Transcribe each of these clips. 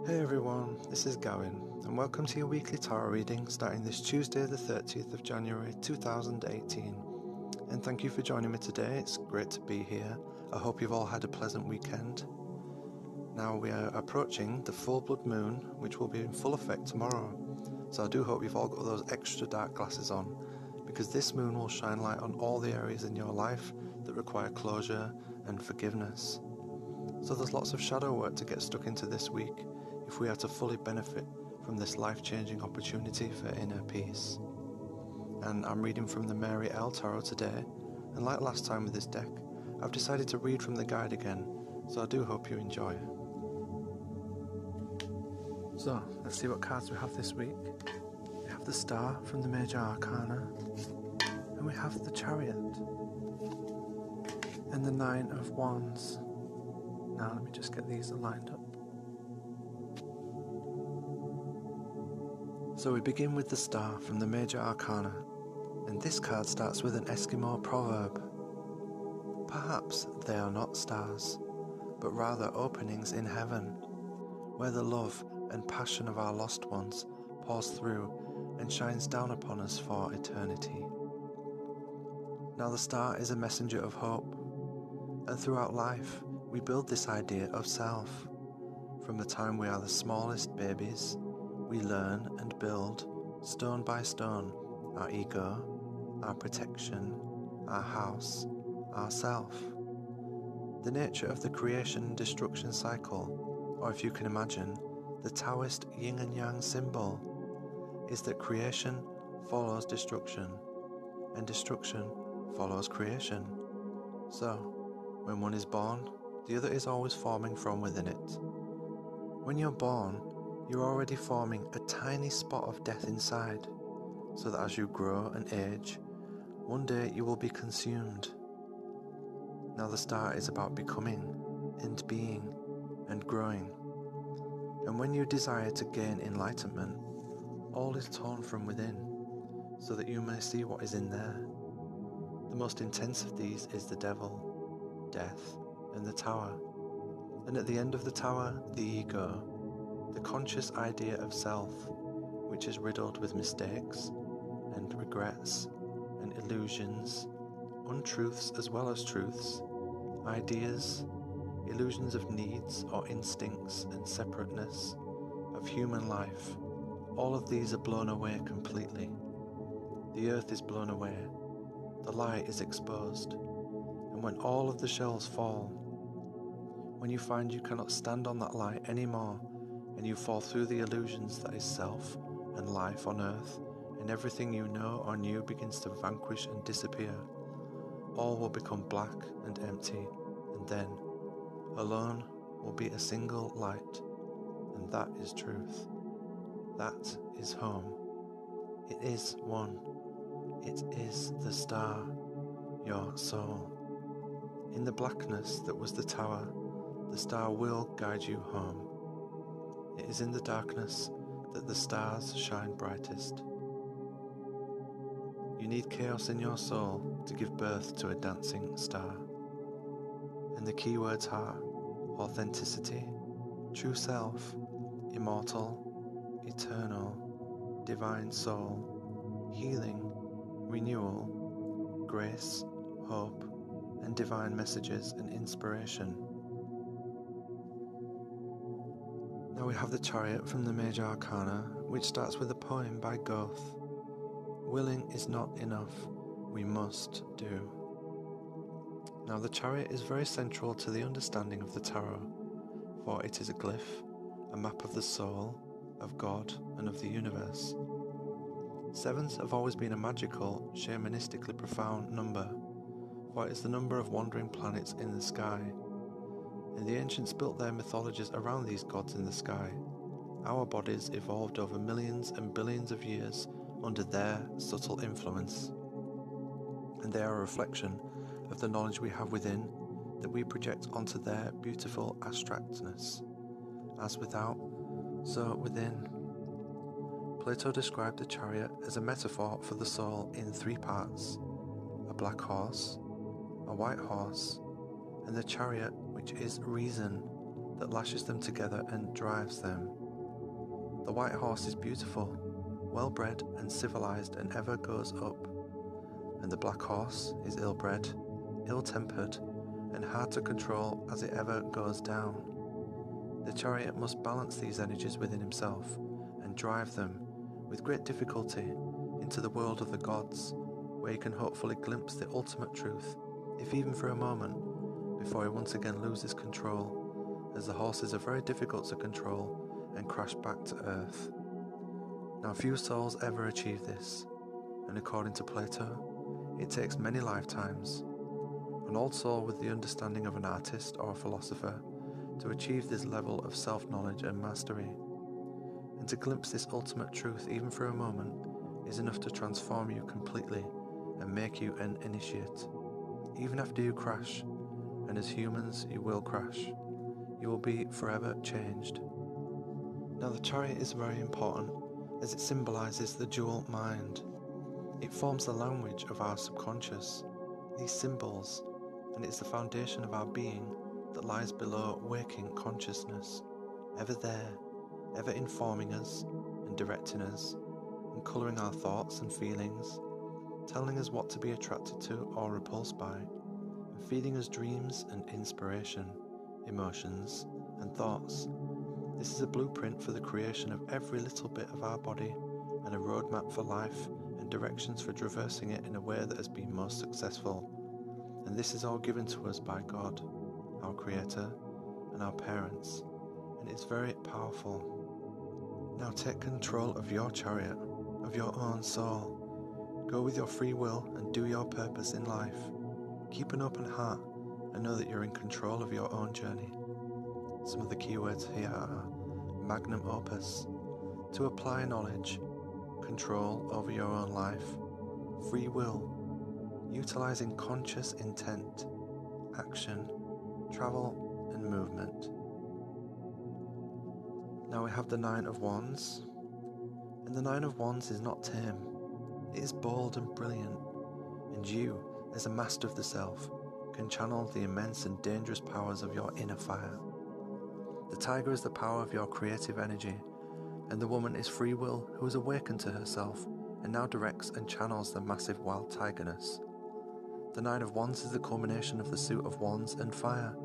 Hey everyone, this is Gavin, and welcome to your weekly tarot reading starting this Tuesday the 30th of January 2018. And thank you for joining me today, it's great to be here. I hope you've all had a pleasant weekend. Now we are approaching the full blood moon, which will be in full effect tomorrow. So I do hope you've all got those extra dark glasses on, because this moon will shine light on all the areas in your life that require closure and forgiveness. So there's lots of shadow work to get stuck into this week if we are to fully benefit from this life-changing opportunity for inner peace. And I'm reading from the Mary L Tarot today, and like last time with this deck, I've decided to read from the guide again, so I do hope you enjoy. So, let's see what cards we have this week. We have the Star from the Major Arcana, and we have the Chariot, and the Nine of Wands. Now let me just get these lined up. So we begin with the Star from the Major Arcana, and this card starts with an Eskimo proverb. Perhaps they are not stars, but rather openings in heaven, where the love and passion of our lost ones pours through and shines down upon us for eternity. Now the star is a messenger of hope, and throughout life we build this idea of self. From the time we are the smallest babies, we learn and build, stone by stone, our ego, our protection, our house, our self. The nature of the creation and destruction cycle, or if you can imagine, the Taoist yin and yang symbol, is that creation follows destruction, and destruction follows creation. So, when one is born, the other is always forming from within it. When you're born, you're already forming a tiny spot of death inside, so that as you grow and age, one day you will be consumed. Now the star is about becoming, and being, and growing. And when you desire to gain enlightenment, all is torn from within, so that you may see what is in there. The most intense of these is the devil, death, and the tower. And at the end of the tower, the ego, the conscious idea of self, which is riddled with mistakes and regrets and illusions, untruths as well as truths, ideas, illusions of needs or instincts and separateness, of human life. All of these are blown away completely. The earth is blown away, the light is exposed, and when all of the shells fall, when you find you cannot stand on that light anymore, and you fall through the illusions that is self and life on earth, and everything you know or knew begins to vanquish and disappear, all will become black and empty, and then, alone will be a single light, and that is truth. That is home. It is one. It is the star, your soul. In the blackness that was the tower, the star will guide you home. It is in the darkness that the stars shine brightest. You need chaos in your soul to give birth to a dancing star. And the keywords are authenticity, true self, immortal, eternal, divine soul, healing, renewal, grace, hope, and divine messages and inspiration. Now we have the Chariot from the Major Arcana, which starts with a poem by Goethe. Willing is not enough, we must do. Now the Chariot is very central to the understanding of the tarot, for it is a glyph, a map of the soul, of God, and of the universe. Sevens have always been a magical, shamanistically profound number, for it is the number of wandering planets in the sky. And the ancients built their mythologies around these gods in the sky. Our bodies evolved over millions and billions of years under their subtle influence. And they are a reflection of the knowledge we have within that we project onto their beautiful abstractness. As without, so within. Plato described the chariot as a metaphor for the soul in three parts: a black horse, a white horse, and the chariot, which is reason, that lashes them together and drives them. The white horse is beautiful, well-bred and civilized and ever goes up, and the black horse is ill-bred, ill-tempered, and hard to control as it ever goes down. The chariot must balance these energies within himself and drive them, with great difficulty, into the world of the gods, where he can hopefully glimpse the ultimate truth, if even for a moment, before he once again loses control, as the horses are very difficult to control and crash back to earth. Now few souls ever achieve this, and according to Plato, it takes many lifetimes. An old soul with the understanding of an artist or a philosopher to achieve this level of self-knowledge and mastery. And to glimpse this ultimate truth even for a moment is enough to transform you completely and make you an initiate. Even after you crash, and as humans you will crash, you will be forever changed. Now the chariot is very important as it symbolizes the dual mind. It forms the language of our subconscious, these symbols, and it's the foundation of our being that lies below waking consciousness, ever there, ever informing us and directing us, and colouring our thoughts and feelings, telling us what to be attracted to or repulsed by, and feeding us dreams and inspiration, emotions and thoughts. This is a blueprint for the creation of every little bit of our body and a roadmap for life and directions for traversing it in a way that has been most successful. And this is all given to us by God, our Creator, and our parents, and it's very powerful. Now take control of your chariot, of your own soul. Go with your free will and do your purpose in life. Keep an open heart and know that you're in control of your own journey. Some of the keywords here are magnum opus, to apply knowledge, control over your own life, free will, utilizing conscious intent, action, travel and movement. Now we have the Nine of Wands, and the Nine of Wands is not tame, it is bold and brilliant, and you, as a master of the self, can channel the immense and dangerous powers of your inner fire. The tiger is the power of your creative energy, and the woman is free will who is awakened to herself and now directs and channels the massive wild tigerness. The Nine of Wands is the culmination of the suit of wands and fire.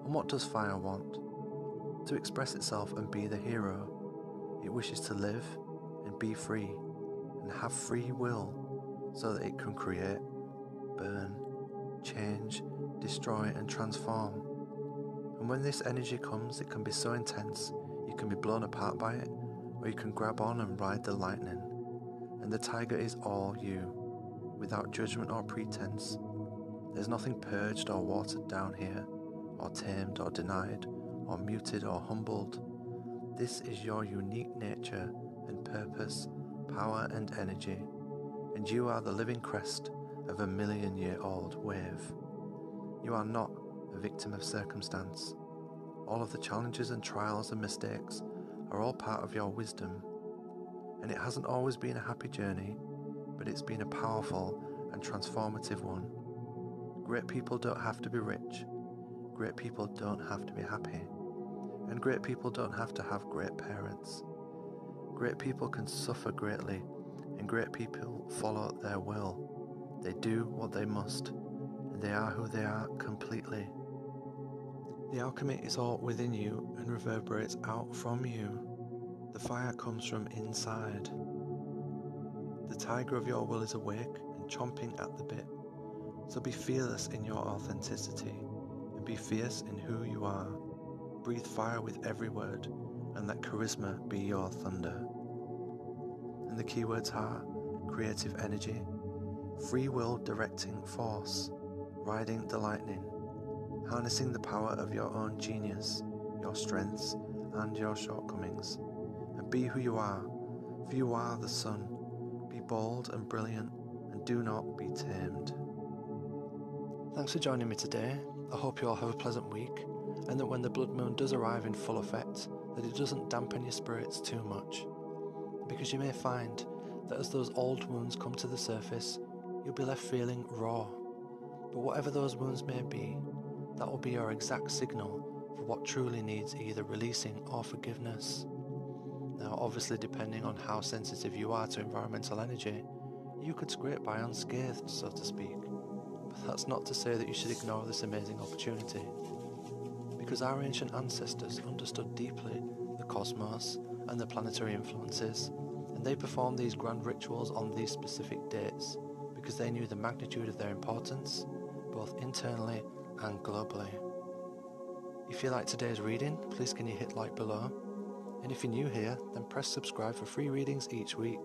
And what does fire want? To express itself and be the hero. It wishes to live and be free and have free will so that it can create, burn, change, destroy and transform. And when this energy comes, it can be so intense you can be blown apart by it, or you can grab on and ride the lightning. And the tiger is all you, without judgment or pretense. There's nothing purged or watered down here, or tamed or denied, or muted or humbled. This is your unique nature and purpose, power and energy, and you are the living crest of a million-year-old wave. You are not a victim of circumstance. All of the challenges and trials and mistakes are all part of your wisdom, and it hasn't always been a happy journey, but it's been a powerful and transformative one. Great people don't have to be rich, great people don't have to be happy, and great people don't have to have great parents. Great people can suffer greatly, and great people follow their will. They do what they must, and they are who they are completely. The alchemy is all within you and reverberates out from you. The fire comes from inside. The tiger of your will is awake and chomping at the bit. So be fearless in your authenticity and be fierce in who you are. Breathe fire with every word and let charisma be your thunder. And the keywords are creative energy, free will directing force, riding the lightning, harnessing the power of your own genius, your strengths and your shortcomings, and be who you are, for you are the sun. Be bold and brilliant, and do not be tamed. Thanks for joining me today. I hope you all have a pleasant week, and that when the blood moon does arrive in full effect, that it doesn't dampen your spirits too much. Because you may find that as those old wounds come to the surface, you'll be left feeling raw. But whatever those wounds may be, that will be your exact signal for what truly needs either releasing or forgiveness. Now, obviously, depending on how sensitive you are to environmental energy, you could scrape by unscathed, so to speak. But that's not to say that you should ignore this amazing opportunity, because our ancient ancestors understood deeply the cosmos and the planetary influences, and they performed these grand rituals on these specific dates because they knew the magnitude of their importance, both internally and globally. If you like today's reading, please can you hit like below, and if you're new here, then press subscribe for free readings each week.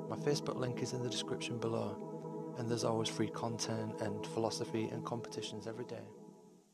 My Facebook link is in the description below, and there's always free content and philosophy and competitions every day.